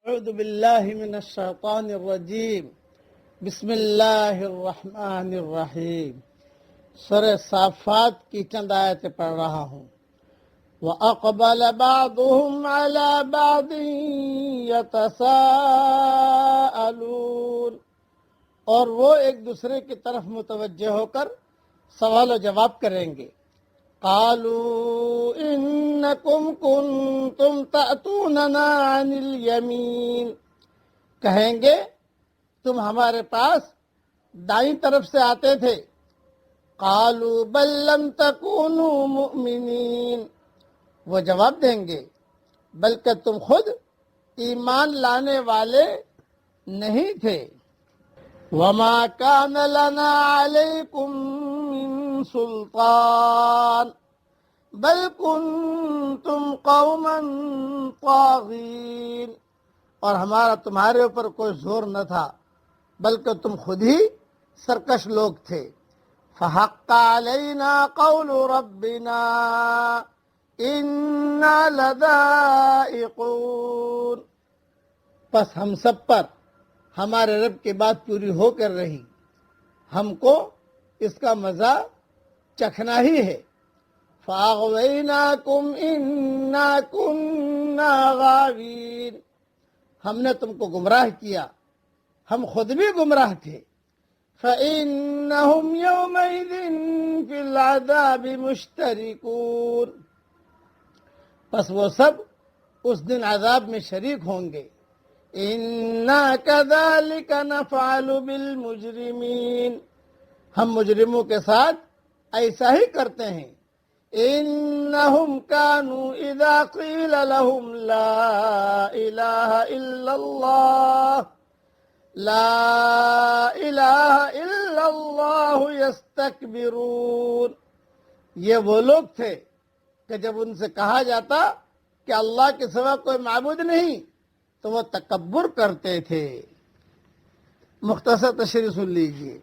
اعوذ باللہ من الشیطان الرجیم بسم اللہ الرحمن الرحیم سورہ صافات کی چند آیتیں پڑھ رہا ہوں۔ وَأَقْبَلَ بَعْضُهُمْ عَلَى بَعْضٍ يَتَسَاءَلُونَ، اور وہ ایک دوسرے کی طرف متوجہ ہو کر سوال و جواب کریں گے۔ قالوا انکم کنتم تأتوننا عن الیمین، کہیں گے تم ہمارے پاس دائیں طرف سے آتے تھے۔ قالوا بل لم تکونوا مؤمنین، وہ جواب دیں گے بلکہ تم خود ایمان لانے والے نہیں تھے۔ وما كان لنا عليكم من سلطان بل كنتم قوما طاغين، اور ہمارا تمہارے اوپر کوئی زور نہ تھا بلکہ تم خود ہی سرکش لوگ تھے۔ فحق علينا قول ربنا إنا لذائقون، پس ہم سب پر ہمارے رب کی بات پوری ہو کر رہی، ہم کو اس کا مزہ چکھنا ہی ہے۔ فَأَغْوَيْنَاكُمْ إِنَّا كُنَّا غَاوِينَ، ہم نے تم کو گمراہ کیا، ہم خود بھی گمراہ تھے۔ فَإِنَّهُمْ يَوْمَئِذٍ فِي الْعَذَابِ مُشْتَرِكُونَ، پس وہ سب اس دن عذاب میں شریک ہوں گے۔ اِنَّا كَذَلِكَ نَفْعَلُ بِالْمُجْرِمِينَ، ہم مجرموں کے ساتھ ایسا ہی کرتے ہیں۔ إِنَّهُمْ كَانُوا إِذَا قِيلَ لَهُمْ لَا إِلَهَ إِلَّا اللَّهُ يَسْتَكْبِرُونَ، یہ وہ لوگ تھے کہ جب ان سے کہا جاتا کہ اللہ کے سوا کوئی معبود نہیں تو وہ تکبر کرتے تھے۔ مختصر تشریح سن لیجیے،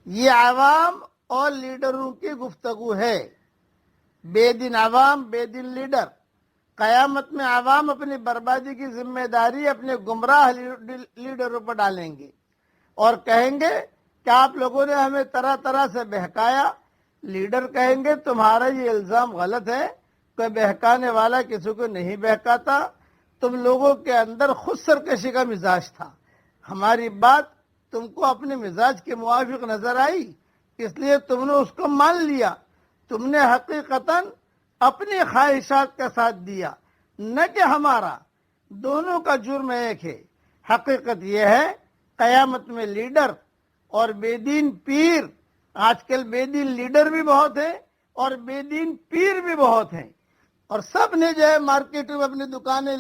یہ عوام اور لیڈروں کی گفتگو ہے۔ بے دن عوام، بے دن لیڈر، قیامت میں عوام اپنی بربادی کی ذمہ داری اپنے گمراہ لیڈروں پر ڈالیں گے اور کہیں گے کہ آپ لوگوں نے ہمیں طرح طرح سے بہکایا۔ لیڈر کہیں گے تمہارا یہ الزام غلط ہے، کوئی بہکانے والا کسی کو نہیں بہکاتا، تم لوگوں کے اندر خود سرکشی کا مزاج تھا، ہماری بات تم کو اپنے مزاج کے موافق نظر آئی اس لیے تم نے اس کو مان لیا، تم نے حقیقتاً اپنی خواہشات کا ساتھ دیا نہ کہ ہمارا، دونوں کا جرم ایک ہے۔ حقیقت یہ ہے قیامت میں لیڈر اور بے دین پیر، آج کل بے دین لیڈر بھی بہت ہیں اور بے دین پیر بھی بہت ہیں، اور سب نے جو ہے مارکیٹوں میں اپنی دکانیں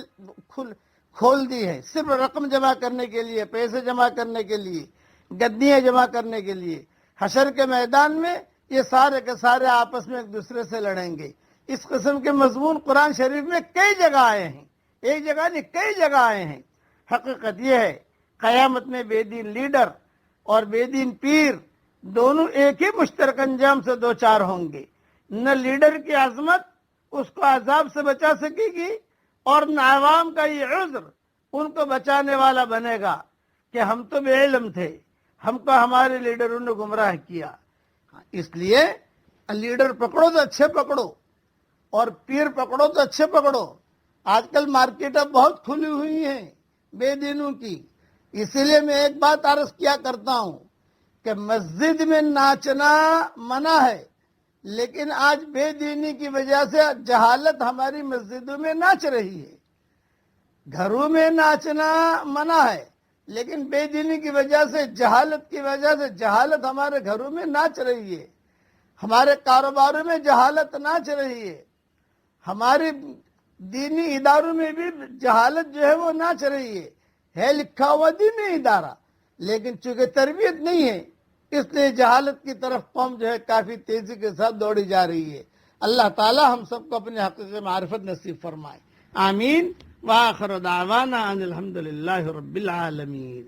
کھول دی ہیں صرف رقم جمع کرنے کے لیے، پیسے جمع کرنے کے لیے، گدیاں جمع کرنے کے لیے۔ حشر کے میدان میں یہ سارے کے سارے آپس میں ایک دوسرے سے لڑیں گے۔ اس قسم کے مضمون قرآن شریف میں کئی جگہ آئے ہیں، ایک جگہ نہیں کئی جگہ آئے ہیں۔ حقیقت یہ ہے قیامت میں بے دین لیڈر اور بے دین پیر دونوں ایک ہی مشترک انجام سے دوچار ہوں گے۔ نہ لیڈر کی عظمت اس کو عذاب سے بچا سکے گی اور نہ عوام کا یہ عذر ان کو بچانے والا بنے گا کہ ہم تو بے علم تھے، ہم کو ہمارے لیڈروں نے گمراہ کیا۔ اس لیے لیڈر پکڑو تو اچھے پکڑو اور پیر پکڑو تو اچھے پکڑو۔ آج کل مارکیٹیں بہت کھلی ہوئی ہیں بے دینوں کی، اسی لیے میں ایک بات عرض کیا کرتا ہوں کہ مسجد میں ناچنا منع ہے، لیکن آج بے دینی کی وجہ سے جہالت ہماری مسجدوں میں ناچ رہی ہے۔ گھروں میں ناچنا منع ہے لیکن بے دینی کی وجہ سے، جہالت کی وجہ سے جہالت ہمارے گھروں میں ناچ رہی ہے، ہمارے کاروباروں میں جہالت ناچ رہی ہے، ہمارے دینی اداروں میں بھی جہالت جو ہے وہ ناچ رہی ہے لکھا ہوا دینی ادارہ، لیکن چونکہ تربیت نہیں ہے اس لیے جہالت کی طرف قوم جو ہے کافی تیزی کے ساتھ دوڑی جا رہی ہے۔ اللہ تعالی ہم سب کو اپنے حقیقی معرفت نصیب فرمائے، آمین۔ وآخر دعوانا ان الحمد للہ رب العالمین۔